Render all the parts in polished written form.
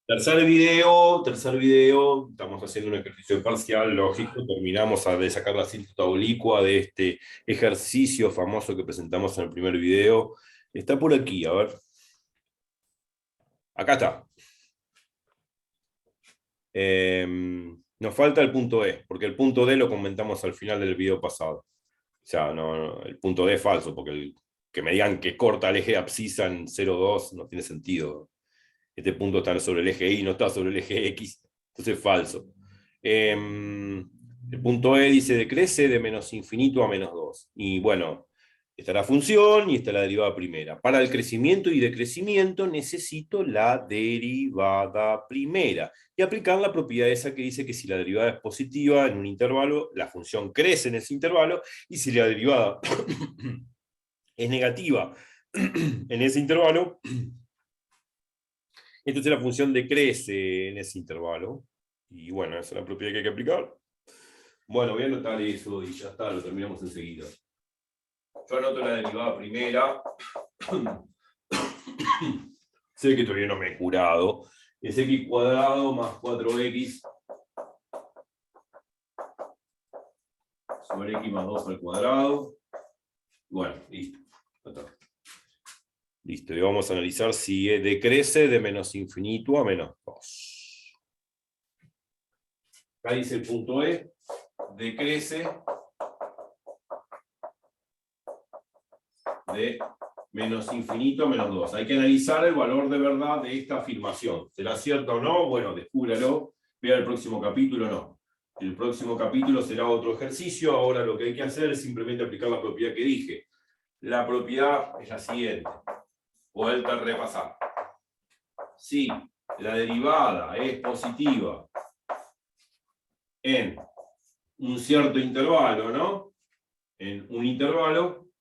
Tercer video, estamos haciendo un ejercicio parcial, lógico, terminamos de sacar la asíntota oblicua de este ejercicio famoso que presentamos en el primer video. Está por aquí, a ver. Acá está. Nos falta el punto E, porque el punto D lo comentamos al final del video pasado. O sea, el punto D es falso, porque que me digan que corta el eje de abscisa en 0,2 no tiene sentido. Este punto está sobre el eje Y, no está sobre el eje X, entonces es falso. El punto E dice decrece de menos infinito a menos 2. Y bueno, está la función y está la derivada primera. Para el crecimiento y decrecimiento necesito la derivada primera. Y aplicar la propiedad esa que dice que si la derivada es positiva en un intervalo, la función crece en ese intervalo, y si la derivada es negativa en ese intervalo, entonces la función decrece en ese intervalo. Y bueno, esa es la propiedad que hay que aplicar. Bueno, voy a anotar eso y ya está, lo terminamos enseguida. Yo anoto la derivada primera. Sé que todavía no me he curado. Es x cuadrado más 4x sobre x más 2 al cuadrado. Bueno, listo. Listo, y vamos a analizar si decrece de menos infinito a menos 2. Acá dice el punto E, decrece de menos infinito a menos 2. Hay que analizar el valor de verdad de esta afirmación. ¿Será cierto o no? Bueno, descúbralo. Vea el próximo capítulo, no. El próximo capítulo será otro ejercicio. Ahora lo que hay que hacer es simplemente aplicar la propiedad que dije. La propiedad es la siguiente. Vuelta a repasar. Si la derivada es positiva en un cierto intervalo, ¿no? En un intervalo,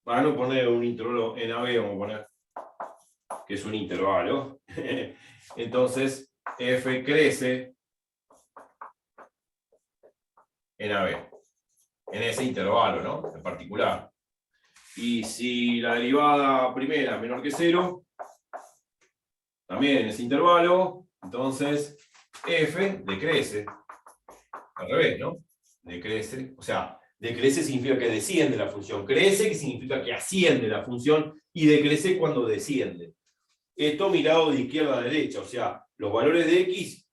para no poner un intervalo en AB, vamos a poner que es un intervalo. Entonces, f crece en AB, en ese intervalo, ¿no? En particular. Y si la derivada primera es menor que 0, también en ese intervalo, entonces f decrece. Al revés, ¿no? Decrece, o sea, decrece significa que desciende la función. Crece, que significa que asciende la función, y decrece cuando desciende. Esto mirado de izquierda a derecha, o sea, los valores de x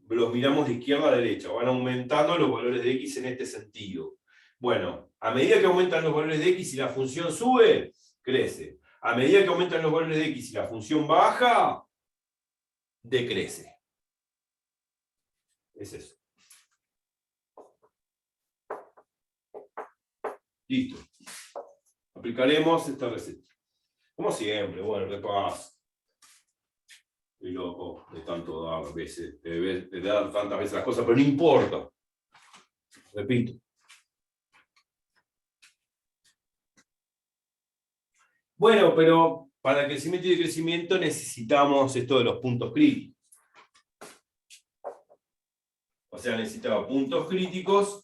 los miramos de izquierda a derecha, van aumentando los valores de x en este sentido. Bueno, a medida que aumentan los valores de x y la función sube, crece. A medida que aumentan los valores de x y la función baja, decrece. Es eso. Listo. Aplicaremos esta receta. Como siempre, bueno, repaso. Estoy loco de tanto dar veces, de dar tantas veces las cosas, pero no importa. Repito. Bueno, pero para el crecimiento y decrecimiento necesitamos esto de los puntos críticos. O sea, necesitaba puntos críticos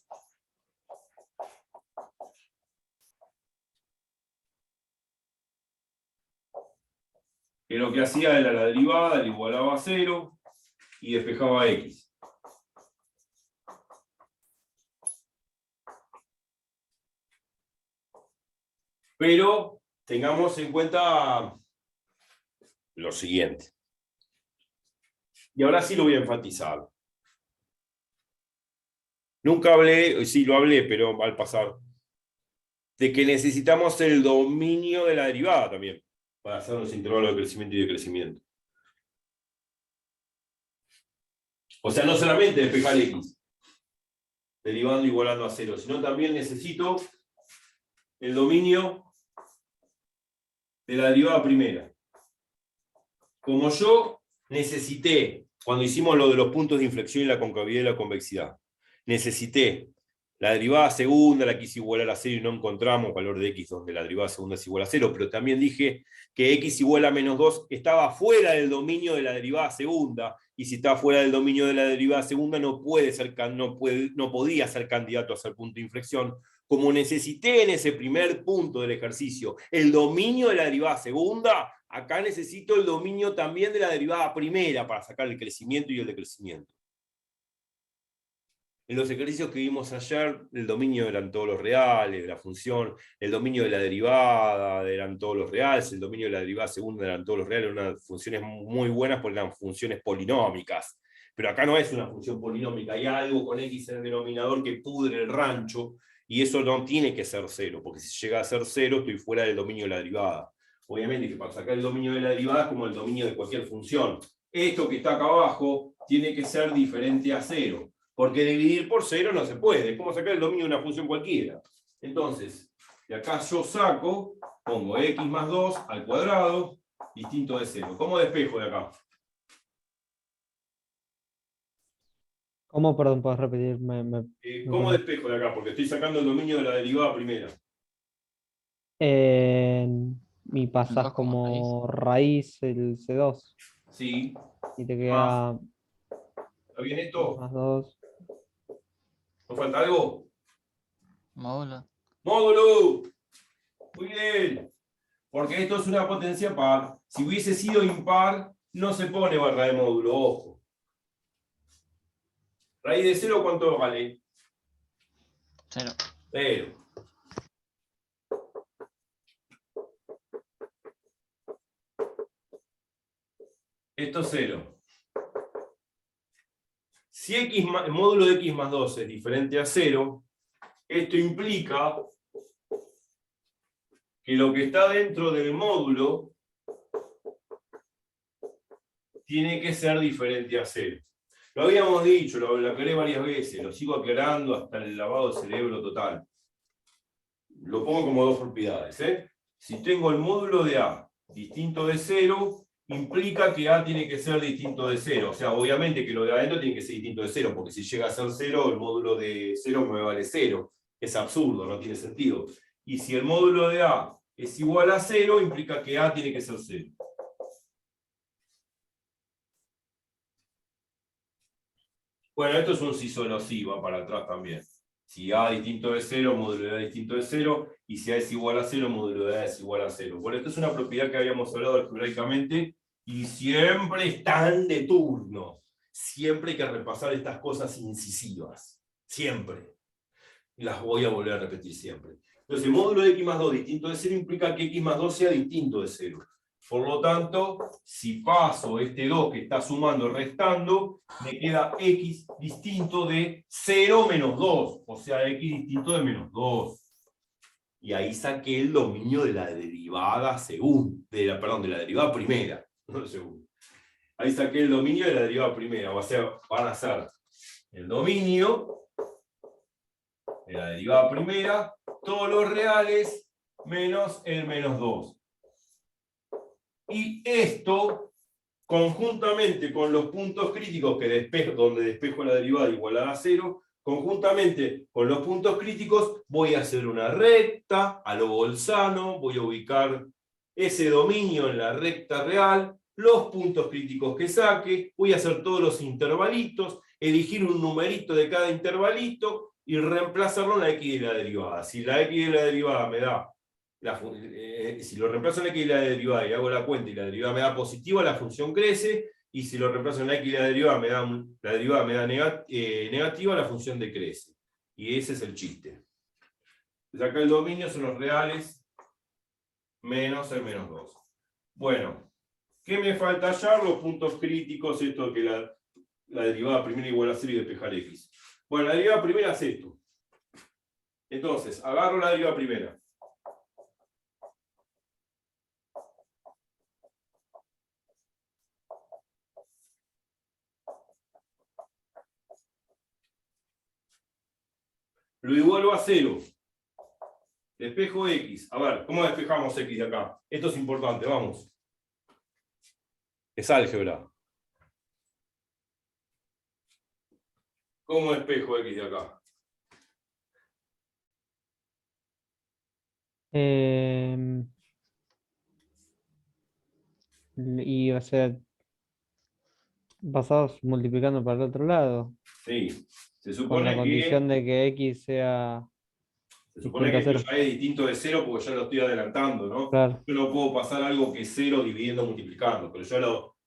que lo que hacía era la derivada, le igualaba a 0 y despejaba x. Pero tengamos en cuenta lo siguiente. Y ahora sí lo voy a enfatizar. Nunca hablé, sí lo hablé, pero al pasar, de que necesitamos el dominio de la derivada también, para hacer los intervalos de crecimiento y decrecimiento. O sea, no solamente despejar x, derivando igualando a 0, sino también necesito el dominio de la derivada primera. Como yo necesité, cuando hicimos lo de los puntos de inflexión y la concavidad y la convexidad, necesité la derivada segunda, la quise igualar a 0 y no encontramos valor de x donde la derivada segunda es igual a 0, pero también dije que x igual a menos 2 estaba fuera del dominio de la derivada segunda, y si está fuera del dominio de la derivada segunda no podía ser candidato a ser punto de inflexión, Como necesité en ese primer punto del ejercicio el dominio de la derivada segunda, acá necesito el dominio también de la derivada primera para sacar el crecimiento y el decrecimiento. En los ejercicios que vimos ayer, el dominio eran todos los reales de la función, el dominio de la derivada eran todos los reales, el dominio de la derivada segunda eran todos los reales, unas funciones muy buenas porque eran funciones polinómicas. Pero acá no es una función polinómica, hay algo con x en el denominador que pudre el rancho, y eso no tiene que ser cero, porque si llega a ser cero, estoy fuera del dominio de la derivada. Obviamente que para sacar el dominio de la derivada es como el dominio de cualquier función. Esto que está acá abajo tiene que ser diferente a cero. Porque dividir por cero no se puede. Es como sacar el dominio de una función cualquiera. Entonces, de acá yo saco, pongo x más 2 al cuadrado, distinto de 0. ¿Cómo despejo de acá? ¿Cómo, perdón, puedes repetir? ¿Cómo despejo de acá? Porque estoy sacando el dominio de la derivada primera. Y pasás como raíz el C2 Sí. y te Más. queda ¿Está bien x esto? más 2. ¿No falta algo? Módulo. ¡Módulo! Muy bien. Porque esto es una potencia par. Si hubiese sido impar, no se pone barra de módulo, ojo. Raíz de 0, ¿cuánto vale? 0. 0. Esto es 0. Si el módulo de x más 2 es diferente a 0, esto implica que lo que está dentro del módulo tiene que ser diferente a 0. Lo habíamos dicho, lo aclaré varias veces, lo sigo aclarando hasta el lavado de cerebro total. Lo pongo como dos propiedades. Si tengo el módulo de A distinto de 0, implica que A tiene que ser distinto de 0. O sea, obviamente que lo de adentro tiene que ser distinto de 0, porque si llega a ser 0, el módulo de 0 me vale 0. Es absurdo, no tiene sentido. Y si el módulo de A es igual a 0, implica que A tiene que ser 0. Bueno, esto es un sí solo sí, va para atrás también. Si A distinto de 0, módulo de A distinto de 0, y si A es igual a 0, módulo de A es igual a 0. Bueno, esto es una propiedad que habíamos hablado algebraicamente, y siempre están de turno. Siempre hay que repasar estas cosas incisivas. Siempre. Y las voy a volver a repetir siempre. Entonces, el módulo de x más 2 distinto de 0 implica que x más 2 sea distinto de 0. Por lo tanto, si paso este 2 que está sumando restando, me queda x distinto de 0 menos 2. O sea, x distinto de menos 2. Y ahí saqué el dominio de la derivada segunda. Perdón, de la derivada primera. No de segunda. Ahí saqué el dominio de la derivada primera. O sea, van a ser el dominio de la derivada primera, todos los reales menos el menos 2. Y esto, conjuntamente con los puntos críticos donde despejo la derivada igualada a 0, conjuntamente con los puntos críticos voy a hacer una recta a lo Bolzano, voy a ubicar ese dominio en la recta real, los puntos críticos que saque, voy a hacer todos los intervalitos, elegir un numerito de cada intervalito y reemplazarlo en la x de la derivada. Si la x de la derivada me da si lo reemplazo en la x de la derivada y hago la cuenta y la derivada me da positiva, la función crece, y si lo reemplazo en la x de la derivada me da negativa, la función decrece. Y ese es el chiste. Entonces acá el dominio son los reales menos el menos 2. Bueno, ¿qué me falta hallar? Los puntos críticos, esto que la derivada primera igual a 0 y despejar x. Bueno, la derivada primera es esto. Entonces, agarro la derivada primera. Lo igualo a 0. Despejo x. A ver, ¿cómo despejamos x de acá? Esto es importante, vamos. Es álgebra. ¿Cómo despejo x de acá? Y o sea, pasados multiplicando para el otro lado, Sí. Se con la supone condición que de que x sea Se supone que Distinto a esto ya es distinto de 0 porque ya lo estoy adelantando, ¿no? Claro. Yo no puedo pasar algo que es 0 dividiendo multiplicando, pero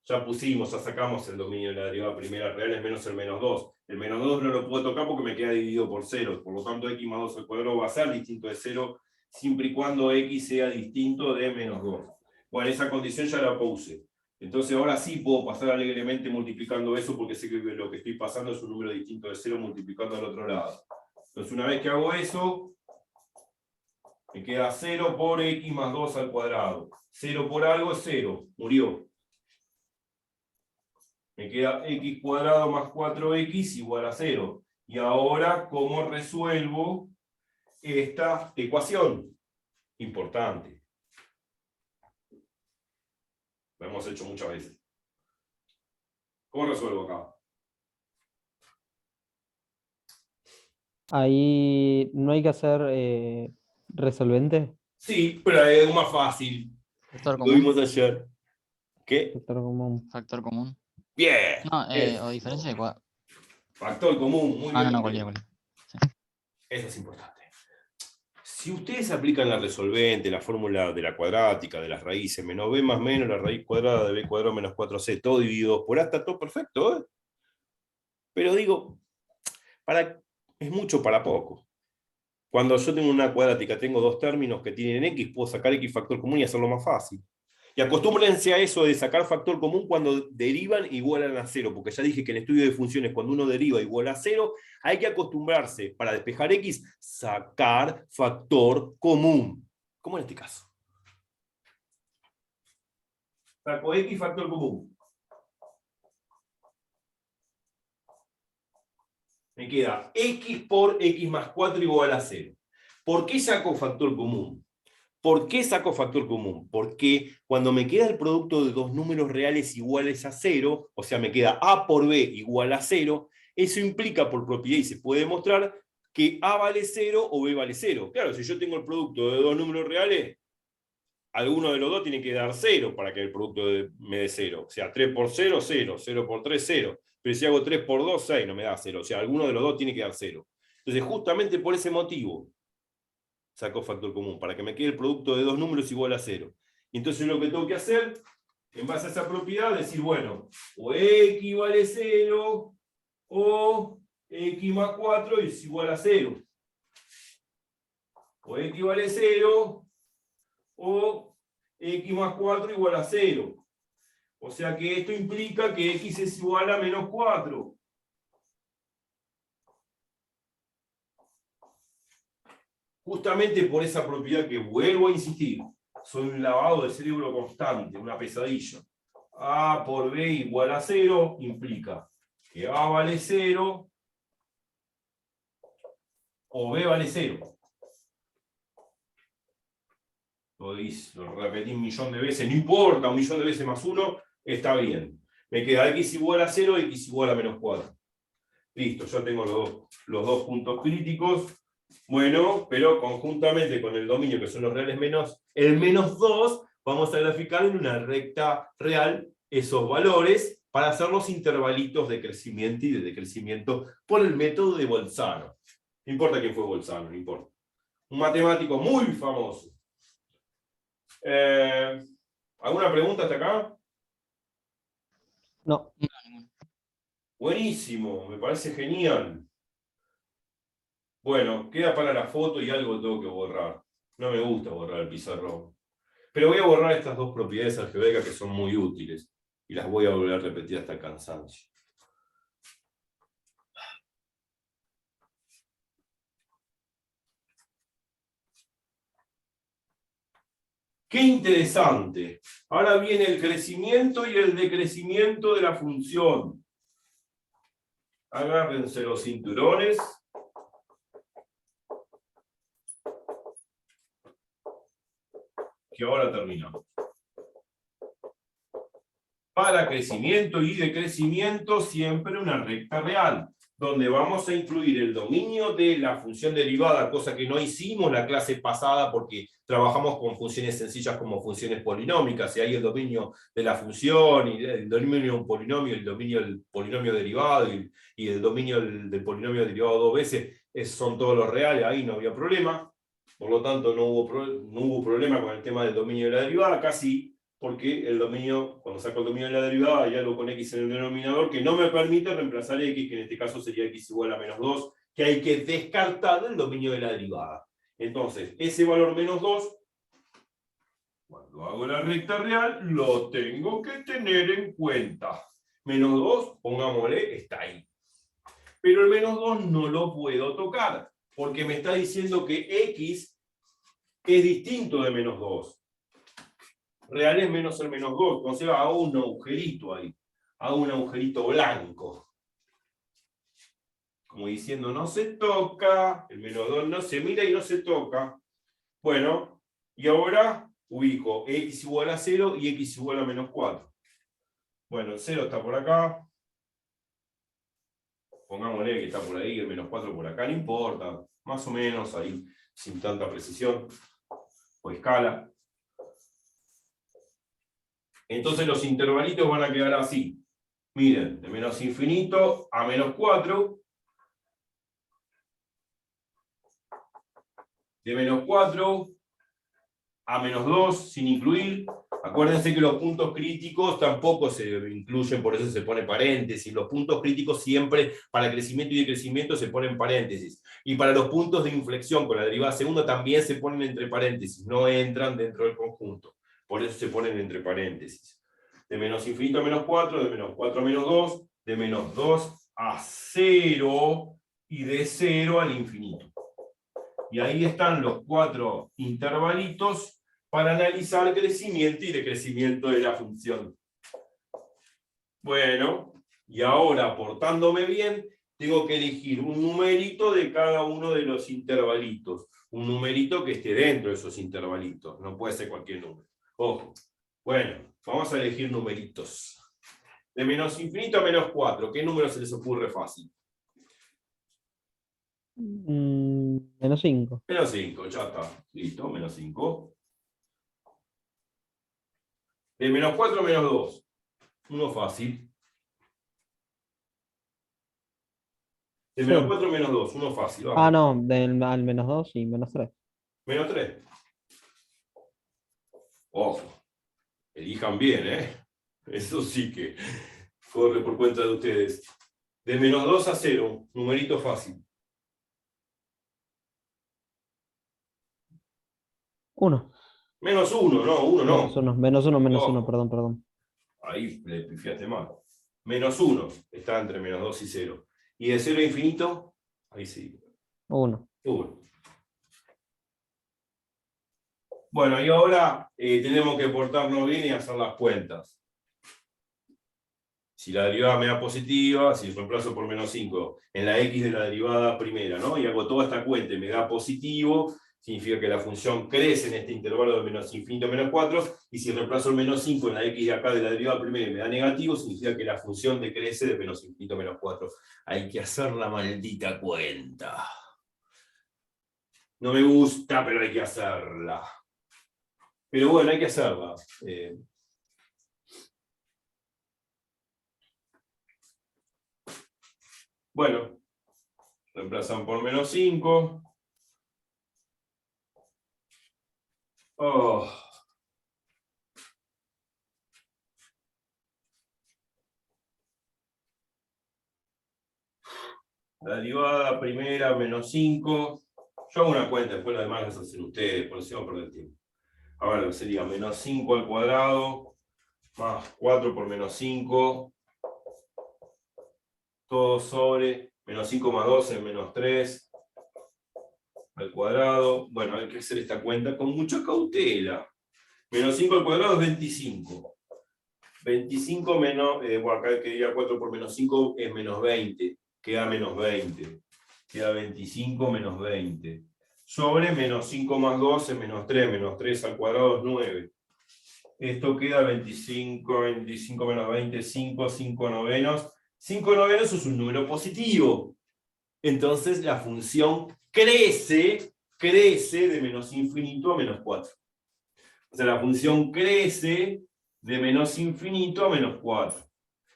ya pusimos, ya sacamos el dominio de la derivada primera real es menos el menos 2. El menos 2 no lo puedo tocar porque me queda dividido por 0. Por lo tanto, x más 2 al cuadrado va a ser distinto de 0 siempre y cuando x sea distinto de menos 2. Bueno, esa condición ya la puse. Entonces ahora sí puedo pasar alegremente multiplicando eso porque sé que lo que estoy pasando es un número distinto de 0 multiplicando al otro lado. Entonces una vez que hago eso, me queda 0 por x más 2 al cuadrado. 0 por algo es 0, murió. Me queda x cuadrado más 4x igual a 0. Y ahora, ¿cómo resuelvo esta ecuación? Importante. Lo hemos hecho muchas veces. ¿Cómo resuelvo acá? Ahí no hay que hacer resolvente. Sí, pero hay algo más fácil. Factor Lo común. vimos ayer. ¿Qué? Factor común. Factor común. Bien. No, Eso. o diferencia de cuadro. Factor común, muy bien. No, cualquiera. Eso es importante. Si ustedes aplican la resolvente, la fórmula de la cuadrática, de las raíces, menos b más menos la raíz cuadrada de b cuadrado menos 4c, todo dividido por a, está todo perfecto, ¿eh? Pero digo, es mucho para poco. Cuando yo tengo una cuadrática, tengo dos términos que tienen x, puedo sacar x factor común y hacerlo más fácil. Y acostúmbrense a eso de sacar factor común cuando derivan e igualan a 0, porque ya dije que en estudio de funciones, cuando uno deriva igual a 0, hay que acostumbrarse, para despejar x, sacar factor común. Como en este caso. Saco x factor común. Me queda x por x más 4 igual a 0. ¿Por qué saco factor común? ¿Por qué saco factor común? Porque cuando me queda el producto de dos números reales iguales a 0, o sea, me queda a por b igual a 0, eso implica por propiedad y se puede demostrar que a vale 0 o b vale 0. Claro, si yo tengo el producto de dos números reales, alguno de los dos tiene que dar 0 para que el producto me dé 0. O sea, 3 por 0, 0. 0 por 3, 0. Pero si hago 3 por 2, 6, no me da 0. O sea, alguno de los dos tiene que dar 0. Entonces, justamente por ese motivo, saco factor común, para que me quede el producto de dos números igual a 0. Y entonces lo que tengo que hacer, en base a esa propiedad, decir, bueno, o x vale 0, o x más 4 es igual a 0. O x vale 0, o x más 4 igual a 0. O sea que esto implica que x es igual a menos 4. Justamente por esa propiedad que vuelvo a insistir, soy un lavado de cerebro constante, una pesadilla. A por b igual a 0 implica que a vale 0 o b vale 0. Lo repetí un millón de veces, no importa, un millón de veces más 1, está bien. Me queda x igual a 0, x igual a menos 4. Listo, ya tengo los dos puntos críticos. Bueno, pero conjuntamente con el dominio, que son los reales menos, el menos 2, vamos a graficar en una recta real esos valores para hacer los intervalitos de crecimiento y de decrecimiento por el método de Bolzano. No importa quién fue Bolzano, no importa. Un matemático muy famoso. ¿Alguna pregunta hasta acá? No. Buenísimo, me parece genial. Bueno, queda para la foto y algo tengo que borrar. No me gusta borrar el pizarrón. Pero voy a borrar estas dos propiedades algebraicas que son muy útiles. Y las voy a volver a repetir hasta el cansancio. ¡Qué interesante! Ahora viene el crecimiento y el decrecimiento de la función. Agárrense los cinturones. Que ahora terminamos. Para crecimiento y decrecimiento, siempre una recta real, donde vamos a incluir el dominio de la función derivada, cosa que no hicimos la clase pasada porque trabajamos con funciones sencillas como funciones polinómicas, y ahí el dominio de la función, y el dominio de un polinomio, el dominio del polinomio derivado, y el dominio del polinomio derivado dos veces, son todos los reales, ahí no había problema. Por lo tanto, no hubo problema con el tema del dominio de la derivada. Acá sí, porque el dominio, cuando saco el dominio de la derivada, hay algo con x en el denominador que no me permite reemplazar x, que en este caso sería x igual a menos 2, que hay que descartar del dominio de la derivada. Entonces, ese valor menos 2, cuando hago la recta real, lo tengo que tener en cuenta. Menos 2, pongámosle, está ahí. Pero el menos 2 no lo puedo tocar, porque me está diciendo que x es distinto de menos 2. Real es menos el menos 2, entonces hago un agujerito ahí. Hago un agujerito blanco. Como diciendo, no se toca, el menos 2 no se mira y no se toca. Bueno, y ahora ubico x igual a 0 y x igual a menos 4. Bueno, el 0 está por acá. Pongámosle que está por ahí, el menos 4 por acá, no importa. Más o menos ahí, sin tanta precisión o escala. Entonces los intervalitos van a quedar así. Miren, de menos infinito a menos 4. De menos 4 a menos 2 sin incluir. Acuérdense que los puntos críticos tampoco se incluyen, por eso se pone paréntesis. Los puntos críticos siempre para crecimiento y decrecimiento se ponen paréntesis. Y para los puntos de inflexión con la derivada segunda también se ponen entre paréntesis, no entran dentro del conjunto. Por eso se ponen entre paréntesis. De menos infinito a menos 4, de menos 4 a menos 2, de menos 2 a 0 y de 0 al infinito. Y ahí están los 4 intervalitos para analizar crecimiento y decrecimiento de la función. Bueno, y ahora, portándome bien, tengo que elegir un numerito de cada uno de los intervalitos. Un numerito que esté dentro de esos intervalitos. No puede ser cualquier número. Ojo. Bueno, vamos a elegir numeritos. De menos infinito a menos 4, ¿qué número se les ocurre fácil? Menos 5. Menos 5, ya está. Listo, menos 5. De menos 4 a menos 2. Uno fácil. De menos 4 a menos 2. Uno fácil. Vamos. Ah, no, al menos 2 y menos 3. Menos 3. Ojo. Elijan bien, ¿eh? Eso sí que corre por cuenta de ustedes. De menos 2 a 0. Numerito fácil. 1. Menos 1, no, 1 no. Menos 1, menos Ojo. 1, perdón. Ahí le pifiaste mal. Menos 1 está entre menos 2 y 0. Y de 0 a infinito, ahí sí. 1. 1. Bueno, y ahora tenemos que portarnos bien y hacer las cuentas. Si la derivada me da positiva, si reemplazo por menos 5 en la x de la derivada primera, ¿no? Y hago toda esta cuenta y me da positivo, significa que la función crece en este intervalo de menos infinito a menos 4, y si reemplazo el menos 5 en la x de acá de la derivada primera y me da negativo, significa que la función decrece de menos infinito a menos 4. Hay que hacer la maldita cuenta. No me gusta, pero hay que hacerla. Pero bueno, hay que hacerla. Bueno, reemplazan por menos 5. Oh. La derivada primera, menos 5. Yo hago una cuenta, después lo demás las hacen ustedes, por si no perder tiempo. Ahora sería menos 5 al cuadrado, más 4 por menos 5, todo sobre menos 5 más 2 es menos 3 al cuadrado. Bueno, hay que hacer esta cuenta con mucha cautela. Menos 5 al cuadrado es 25. 25 menos, bueno, acá quería 4 por menos 5 es menos 20. Queda menos 20. Queda 25 menos 20. Sobre menos 5 más 2 es menos 3. Menos 3 al cuadrado es 9. Esto queda 25 menos 20, 5 novenos. 5 novenos es un número positivo. Entonces la función crece de menos infinito a menos 4. O sea, la función crece de menos infinito a menos 4.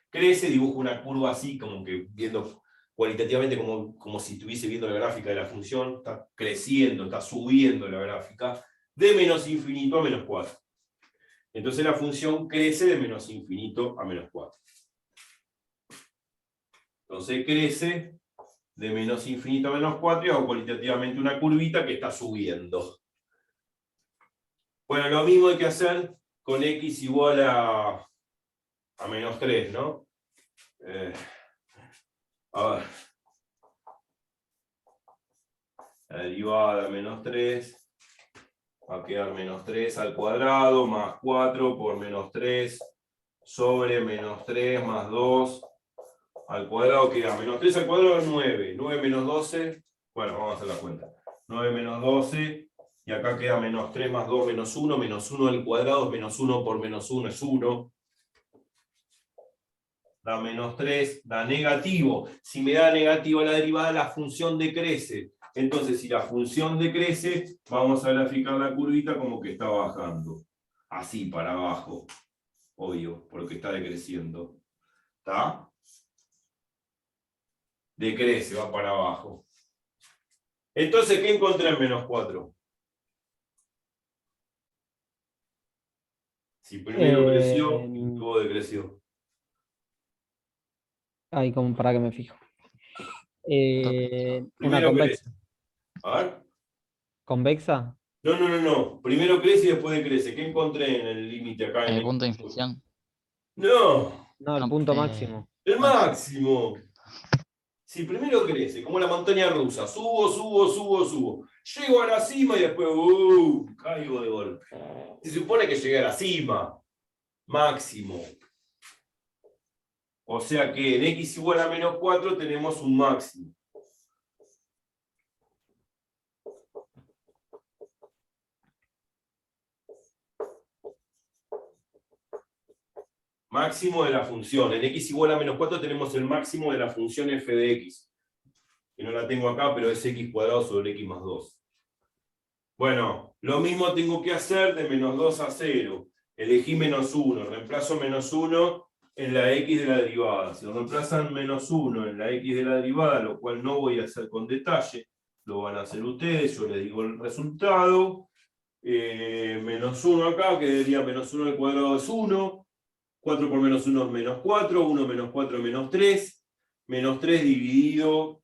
Crece, dibujo una curva así, como que viendo cualitativamente como si estuviese viendo la gráfica de la función, está creciendo, está subiendo la gráfica, de menos infinito a menos 4. Entonces la función crece de menos infinito a menos 4. Entonces crece de menos infinito a menos 4 y hago cualitativamente una curvita que está subiendo. Bueno, lo mismo hay que hacer con x igual a menos 3, ¿no? A ver. La derivada de menos 3 va a quedar menos 3 al cuadrado más 4 por menos 3 sobre menos 3 más 2 al cuadrado queda menos 3 al cuadrado es 9. 9 menos 12, bueno, vamos a hacer la cuenta. 9 menos 12, y acá queda menos 3 más 2 menos 1. Menos 1 al cuadrado es menos 1 por menos 1 es 1. Da menos 3, da negativo. Si me da negativo la derivada, la función decrece. Entonces, si la función decrece, vamos a graficar la curvita como que está bajando. Así, para abajo. Obvio, porque está decreciendo. ¿Está? Decrece, va para abajo. Entonces, ¿qué encontré en menos 4? Si primero creció y luego decreció. Ahí como para que me fijo. Una Primero crece. convexa. A ver. ¿Convexa? No. Primero crece y después decrece. ¿Qué encontré en el límite acá? El punto de inflexión. No, No, el No, punto máximo. el máximo. Si primero crece, como la montaña rusa, subo. Llego a la cima y después, caigo de golpe. Se supone que llegué a la cima. Máximo. O sea que en x igual a menos 4 tenemos un máximo. Máximo de la función. En x igual a menos 4 tenemos el máximo de la función f de x. Que no la tengo acá, pero es x cuadrado sobre x más 2. Bueno, lo mismo tengo que hacer de menos 2 a 0. Elegí menos 1, reemplazo menos 1 en la x de la derivada. Si reemplazan menos 1 en la x de la derivada, lo cual no voy a hacer con detalle, lo van a hacer ustedes, yo les digo el resultado. Menos 1 acá, que debería menos 1 al cuadrado es 1. 4 por menos 1 es menos 4. 1 menos 4 es menos 3. Menos 3 dividido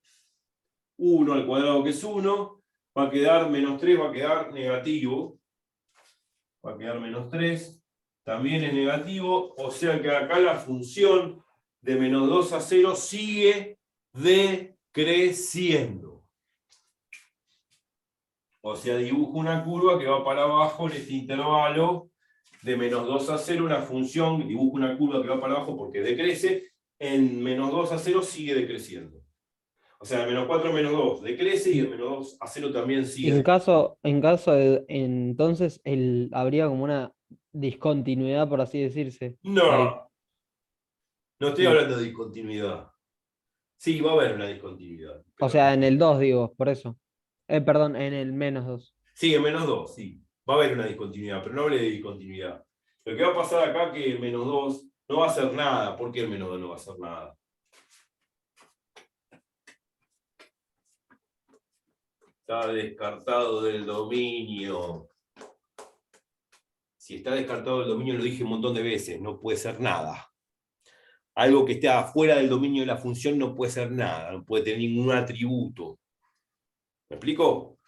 1 al cuadrado, que es 1. Va a quedar menos 3, va a quedar negativo. Va a quedar menos 3. También es negativo. O sea que acá la función de menos 2 a 0 sigue decreciendo. O sea, dibujo una curva que va para abajo en este intervalo de menos 2 a 0. Una función, dibujo una curva que va para abajo porque decrece. En menos 2 a 0 sigue decreciendo. O sea, de menos 4 a menos 2 decrece y de menos 2 a 0 también sigue decreciendo. En caso de, entonces habría como una discontinuidad, por así decirse. Ahí. No, no estoy No. hablando de discontinuidad. Sí, va a haber una discontinuidad. O Pero sea, en el 2 digo, por eso. Perdón, en el -2. sí, en menos 2, sí. Va a haber una discontinuidad, pero no hablé de discontinuidad. Lo que va a pasar acá es que el menos 2 no va a hacer nada. ¿Por qué el menos 2 no va a hacer nada? Está descartado del dominio. Si está descartado del dominio, lo dije un montón de veces, no puede ser nada. Algo que esté afuera del dominio de la función no puede ser nada, no puede tener ningún atributo. ¿Me explico?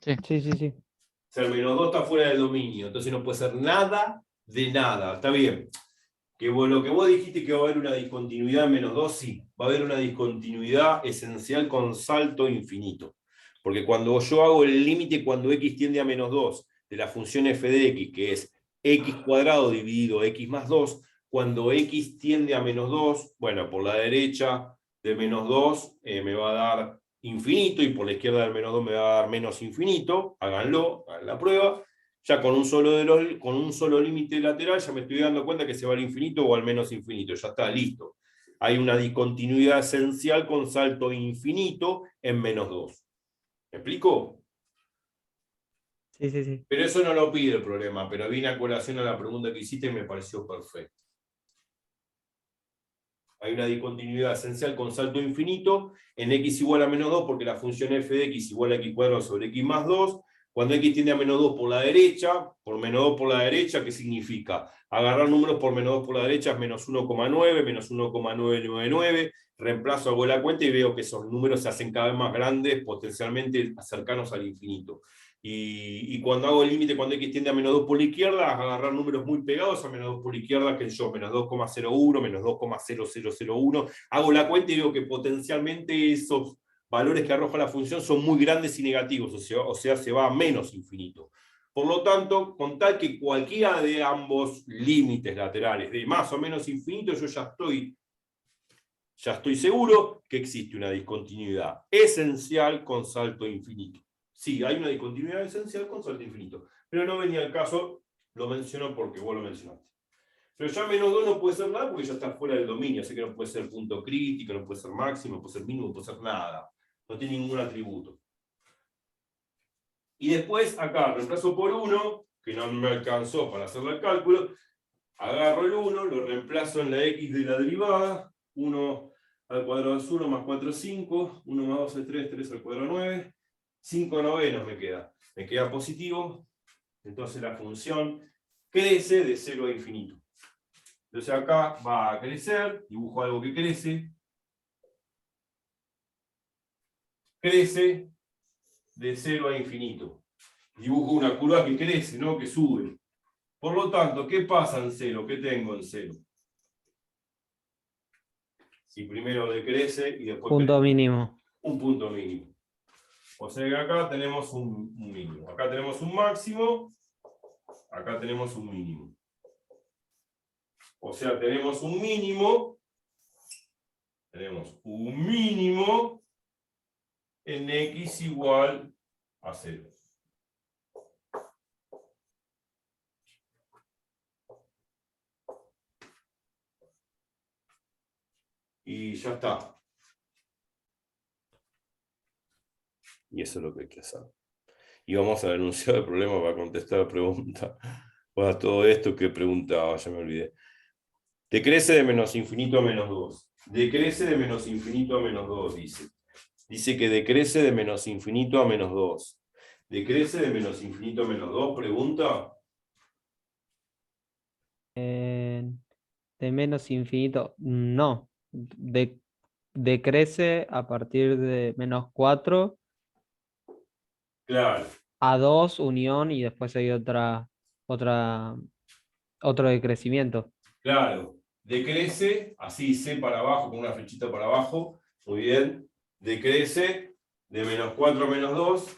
Sí. Sí. O sea, el menos 2 está fuera del dominio, entonces no puede ser nada de nada. Está bien. Que lo que vos dijiste que va a haber una discontinuidad en menos 2, sí. Va a haber una discontinuidad esencial con salto infinito. Porque cuando yo hago el límite, cuando x tiende a menos 2 de la función f de x, que es x cuadrado dividido x más 2, cuando x tiende a menos 2, bueno, por la derecha de menos 2 me va a dar infinito y por la izquierda del menos 2 me va a dar menos infinito. Háganlo, hagan la prueba. Ya con un solo límite lateral ya me estoy dando cuenta que se va al infinito o al menos infinito. Ya está, listo. Hay una discontinuidad esencial con salto infinito en menos 2. ¿Me explico? Sí. Pero eso no lo pide el problema, pero viene a colación a la pregunta que hiciste y me pareció perfecto. Hay una discontinuidad esencial con salto infinito en x igual a menos 2, porque la función f de x igual a x cuadrado sobre x más 2. Cuando x tiende a menos 2 por la derecha, por menos 2 por la derecha, ¿qué significa? Agarrar números por menos 2 por la derecha es menos 1,9, menos 1,999. Reemplazo, hago la cuenta y veo que esos números se hacen cada vez más grandes, potencialmente cercanos al infinito. Y cuando hago el límite, cuando x tiende a menos 2 por la izquierda, agarrar números muy pegados a menos 2 por la izquierda, que yo, menos 2,01, menos 2,0001. Hago la cuenta y veo que potencialmente esos valores que arroja la función son muy grandes y negativos, o sea, se va a menos infinito. Por lo tanto, con tal que cualquiera de ambos límites laterales de más o menos infinito, yo ya estoy seguro que existe una discontinuidad esencial con salto infinito. Sí, hay una discontinuidad esencial con salto infinito, pero no venía al caso, lo menciono porque vos lo mencionaste. Pero ya menos 2 no puede ser nada porque ya está fuera del dominio, así que no puede ser punto crítico, no puede ser máximo, no puede ser mínimo, no puede ser nada. No tiene ningún atributo. Y después, acá, reemplazo por 1, que no me alcanzó para hacer el cálculo, agarro el 1, lo reemplazo en la x de la derivada, 1 al cuadrado es 1, más 4 es 5, 1 más 2 es 3, 3 al cuadrado 9, 5 novenos me queda positivo, entonces la función crece de 0 a infinito. Entonces acá va a crecer, dibujo algo que crece de 0 a infinito. Dibujo una curva que crece, no que sube. Por lo tanto, ¿qué pasa en 0? ¿Qué tengo en 0? Si primero decrece y después Punto mínimo. un punto mínimo. O sea que acá tenemos un mínimo. Acá tenemos un máximo, acá tenemos un mínimo. O sea, tenemos un mínimo en x igual a 0. Y ya está. Y eso es lo que hay que hacer. Y vamos a denunciar el problema para contestar la pregunta. Para todo esto que preguntaba, ya me olvidé. Decrece de menos infinito a menos 2. Decrece de menos infinito a menos 2, dice. Dice que decrece de menos infinito a menos 2. ¿Decrece de menos infinito a menos 2? Pregunta. De menos infinito, no. Decrece a partir de menos 4 Claro, a 2 unión y después hay otro decrecimiento. claro. Decrece, así C para abajo, con una flechita para abajo. Muy bien. Decrece de menos 4 a menos 2.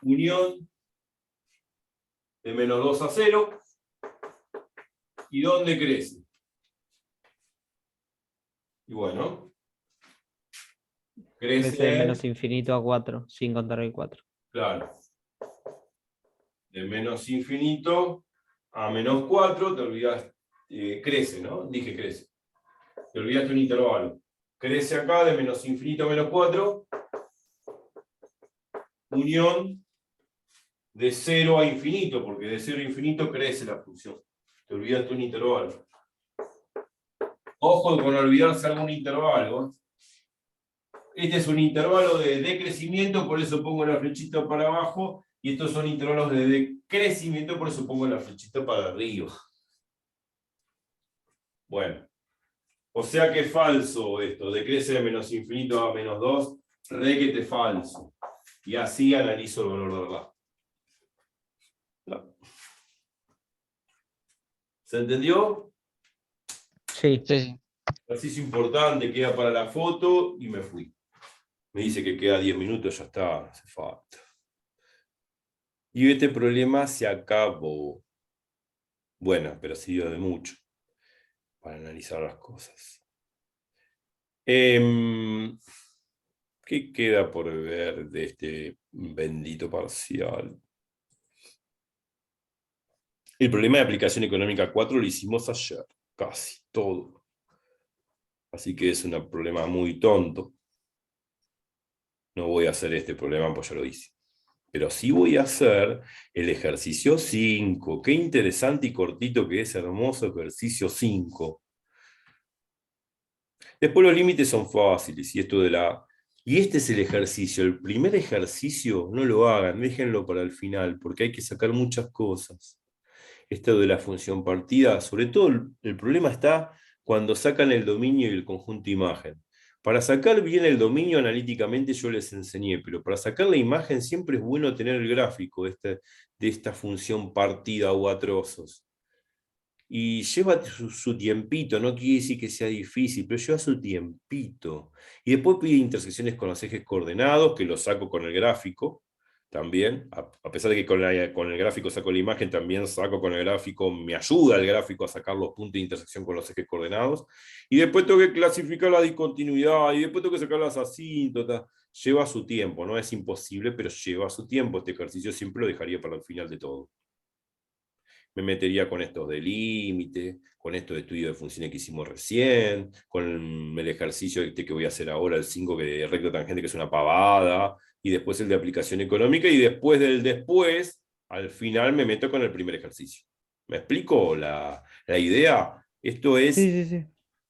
Unión de menos 2 a 0. ¿Y dónde crece? Y bueno, Crece de crece, menos infinito a 4, sin contar el 4. claro, de menos infinito a menos 4, te olvidas, crece, ¿no? Dije crece. Te olvidaste un intervalo. Crece acá de menos infinito a menos 4, unión de 0 a infinito, porque de 0 a infinito crece la función. Te olvidaste un intervalo. Ojo con olvidarse algún intervalo. Este es un intervalo de decrecimiento, por eso pongo la flechita para abajo, y estos son intervalos de decrecimiento, por eso pongo la flechita para arriba. Bueno, o sea que es falso esto, decrece de menos infinito a menos 2, requete falso. Y así analizo el valor de verdad. No. ¿Se entendió? Sí. Sí. Ejercicio importante, queda para la foto y me fui. Me dice que queda 10 minutos, ya está, no hace falta. Y este problema se acabó. Bueno, pero sirvió de mucho para analizar las cosas. ¿Qué queda por ver de este bendito parcial? El problema de aplicación económica 4 lo hicimos ayer, casi todo. Así que es un problema muy tonto. No voy a hacer este problema, pues ya lo hice. Pero sí voy a hacer el ejercicio 5. Qué interesante y cortito que es, hermoso ejercicio 5. Después los límites son fáciles, y este es el ejercicio. El primer ejercicio no lo hagan, déjenlo para el final, porque hay que sacar muchas cosas. Esto de la función partida, sobre todo el problema está cuando sacan el dominio y el conjunto imagen. Para sacar bien el dominio analíticamente yo les enseñé, pero para sacar la imagen siempre es bueno tener el gráfico de esta función partida o a trozos. Y lleva su tiempito, no quiere decir que sea difícil, pero lleva su tiempito. Y después pide intersecciones con los ejes coordenados, que los saco con el gráfico, también, a pesar de que con el gráfico saco la imagen, también saco con el gráfico, me ayuda el gráfico a sacar los puntos de intersección con los ejes coordenados. Y después tengo que clasificar la discontinuidad, y después tengo que sacar las asíntotas. Lleva su tiempo, no es imposible, pero lleva su tiempo. Este ejercicio siempre lo dejaría para el final de todo. Me metería con estos de límite, con estos de estudio de funciones que hicimos recién, con el ejercicio que voy a hacer ahora, el 5 de recto tangente, que es una pavada, y después el de aplicación económica, y después al final me meto con el primer ejercicio. ¿Me explico la idea? Esto es Sí, sí, sí.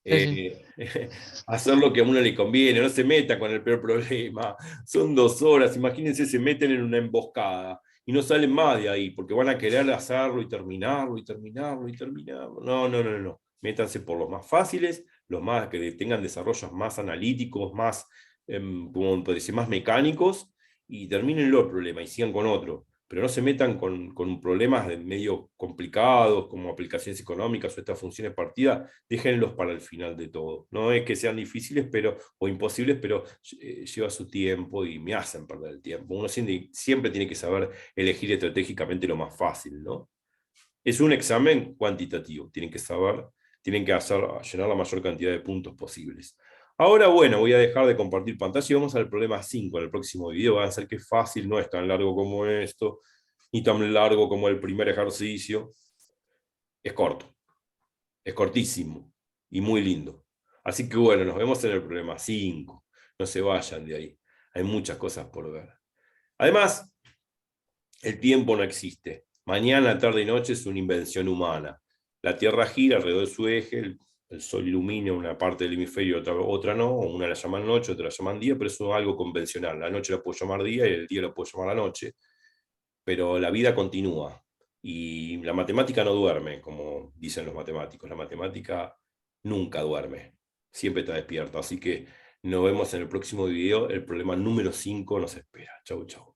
Sí, sí. hacer lo que a uno le conviene, no se meta con el peor problema. Son 2 horas, imagínense, se meten en una emboscada y no salen más de ahí, porque van a querer hacerlo y terminarlo y terminarlo y terminarlo. No, no, no, no. Métanse por los más fáciles, los más que tengan desarrollos más analíticos, más, como puede decir, más mecánicos, y terminen el problema y sigan con otro. Pero no se metan con problemas de medio complicados, como aplicaciones económicas o estas funciones partidas, déjenlos para el final de todo. No es que sean difíciles o imposibles, pero lleva su tiempo y me hacen perder el tiempo. Uno siempre tiene que saber elegir estratégicamente lo más fácil, ¿no? Es un examen cuantitativo, tienen que llenar la mayor cantidad de puntos posibles. Ahora, bueno, voy a dejar de compartir pantalla y vamos al problema 5 en el próximo video. Va a ser que es fácil, no es tan largo como esto, ni tan largo como el primer ejercicio. Es corto, es cortísimo y muy lindo. Así que bueno, nos vemos en el problema 5. No se vayan de ahí. Hay muchas cosas por ver. Además, el tiempo no existe. Mañana, tarde y noche es una invención humana. La Tierra gira alrededor de su eje, el Sol ilumina una parte del hemisferio, otra no, una la llaman noche, otra la llaman día, pero eso es algo convencional. La noche la puedo llamar día y el día la puedo llamar la noche, pero la vida continúa. Y la matemática no duerme, como dicen los matemáticos. La matemática nunca duerme, siempre está despierta. Así que nos vemos en el próximo video. El problema número 5 nos espera. Chau, chau.